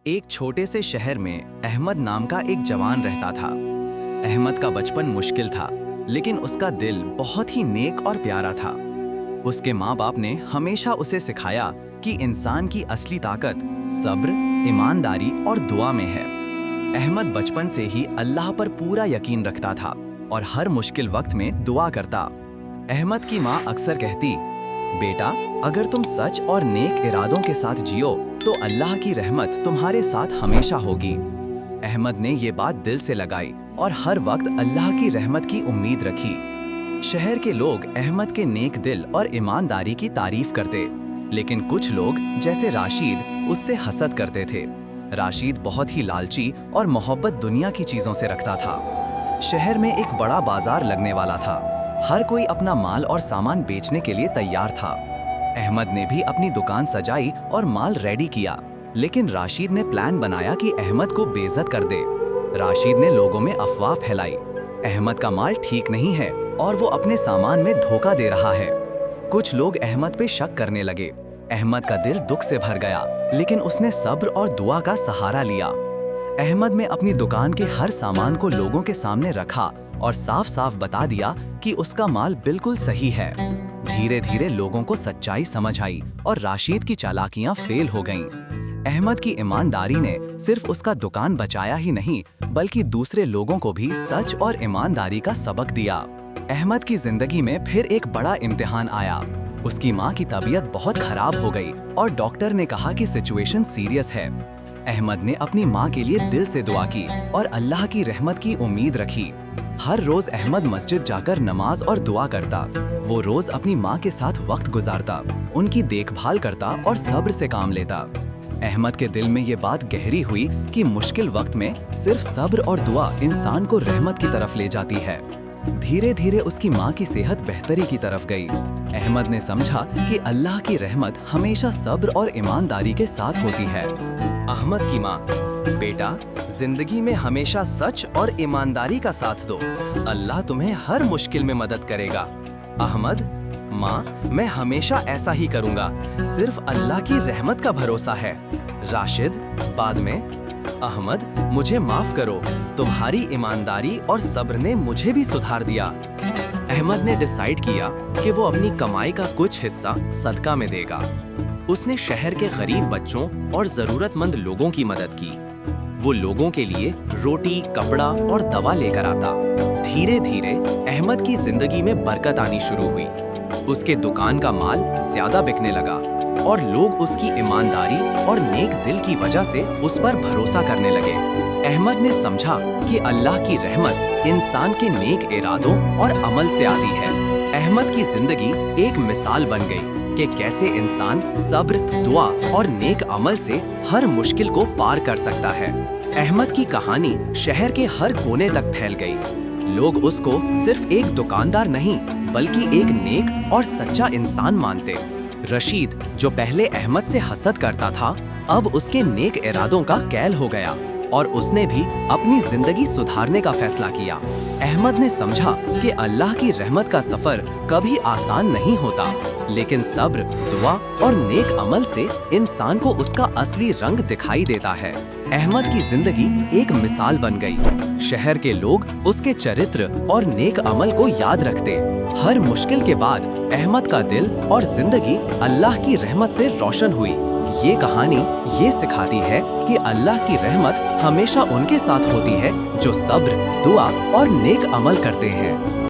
एक छोटे से शहर में अहमद नाम का एक जवान रहता था। अहमद का बचपन मुश्किल था, लेकिन उसका दिल बहुत ही नेक और प्यारा था। उसके माँ बाप ने हमेशा उसे सिखाया कि इंसान की असली ताकत सब्र, ईमानदारी और दुआ में है। अहमद बचपन से ही अल्लाह पर पूरा यकीन रखता था और हर मुश्किल वक्त में दुआ करता। अहमद की माँ अक्सर कहती, बेटा, अगर तुम सच और नेक इरादों के साथ जियो तो अल्लाह की रहमत तुम्हारे साथ हमेशा होगी। अहमद ने ये बात दिल से लगाई और हर वक्त अल्लाह की रहमत की उम्मीद रखी। शहर के लोग अहमद के नेक दिल और ईमानदारी की तारीफ करते, लेकिन कुछ लोग जैसे राशिद उससे हसद करते थे। राशिद बहुत ही लालची और मोहब्बत दुनिया की चीजों से रखता था। शहर में एक बड़ा बाजार लगने वाला था। हर कोई अपना माल और सामान बेचने के लिए तैयार था। अहमद ने भी अपनी दुकान सजाई और माल रेडी किया, लेकिन राशिद ने प्लान बनाया कि अहमद को बेइज्जत कर दे। राशिद ने लोगों में अफवाह फैलाई, अहमद का माल ठीक नहीं है और वो अपने सामान में धोखा दे रहा है। कुछ लोग अहमद पे शक करने लगे। अहमद का दिल दुख से भर गया, लेकिन उसने सब्र और दुआ का सहारा लिया। अहमद ने अपनी दुकान के हर सामान को लोगों के सामने रखा और साफ साफ बता दिया कि उसका माल बिल्कुल सही है। धीरे धीरे लोगों को सच्चाई समझ आई और राशिद की चालाकियां फेल हो गईं। अहमद की ईमानदारी ने सिर्फ उसका दुकान बचाया ही नहीं, बल्कि दूसरे लोगों को भी सच और ईमानदारी का सबक दिया। अहमद की जिंदगी में फिर एक बड़ा इम्तिहान आया। उसकी माँ की तबीयत बहुत खराब हो गई और डॉक्टर ने कहा कि सिचुएशन सीरियस है। अहमद ने अपनी माँ के लिए दिल से दुआ की और अल्लाह की रहमत की उम्मीद रखी। हर रोज अहमद मस्जिद जाकर नमाज और दुआ करता। वो रोज अपनी माँ के साथ वक्त गुजारता, उनकी देखभाल करता और सब्र से काम लेता। अहमद के दिल में ये बात गहरी हुई कि मुश्किल वक्त में सिर्फ सब्र और दुआ इंसान को रहमत की तरफ ले जाती है। धीरे धीरे उसकी माँ की सेहत बेहतरी की तरफ गई। अहमद ने समझा कि अल्लाह की रहमत हमेशा सब्र और ईमानदारी के साथ होती है। अहमद की माँ, बेटा, जिंदगी में हमेशा सच और ईमानदारी का साथ दो, अल्लाह तुम्हें हर मुश्किल में मदद करेगा। अहमद, माँ, मैं हमेशा ऐसा ही करूँगा, सिर्फ अल्लाह की रहमत का भरोसा है। राशिद, बाद में, अहमद, मुझे माफ करो, तुम्हारी ईमानदारी और सब्र ने मुझे भी सुधार दिया। अहमद ने डिसाइड किया कि वो अपनी कमाई का कुछ हिस्सा सदका में देगा। उसने शहर के गरीब बच्चों और जरूरतमंद लोगों की मदद की। वो लोगों के लिए रोटी, कपड़ा और दवा लेकर आता। धीरे धीरे अहमद की जिंदगी में बरकत आनी शुरू हुई। उसके दुकान का माल ज्यादा बिकने लगा और लोग उसकी ईमानदारी और नेक दिल की वजह से उस पर भरोसा करने लगे। अहमद ने समझा कि अल्लाह की रहमत इंसान के नेक इरादों और अमल से आती है। अहमद की जिंदगी एक मिसाल बन गई कि कैसे इंसान सब्र, दुआ और नेक अमल से हर मुश्किल को पार कर सकता है। अहमद की कहानी शहर के हर कोने तक फैल गई। लोग उसको सिर्फ एक दुकानदार नहीं, बल्कि एक नेक और सच्चा इंसान मानते। रशीद, जो पहले अहमद से हसद करता था, अब उसके नेक इरादों का कैल हो गया और उसने भी अपनी जिंदगी सुधारने का फैसला किया। अहमद ने समझा कि अल्लाह की रहमत का सफर कभी आसान नहीं होता, लेकिन सब्र, दुआ और नेक अमल से इंसान को उसका असली रंग दिखाई देता है। अहमद की जिंदगी एक मिसाल बन गई। शहर के लोग उसके चरित्र और नेक अमल को याद रखते। हर मुश्किल के बाद अहमद का दिल और जिंदगी अल्लाह की रहमत से रोशन हुई। ये कहानी ये सिखाती है कि अल्लाह की रहमत हमेशा उनके साथ होती है जो सब्र, दुआ और नेक अमल करते हैं।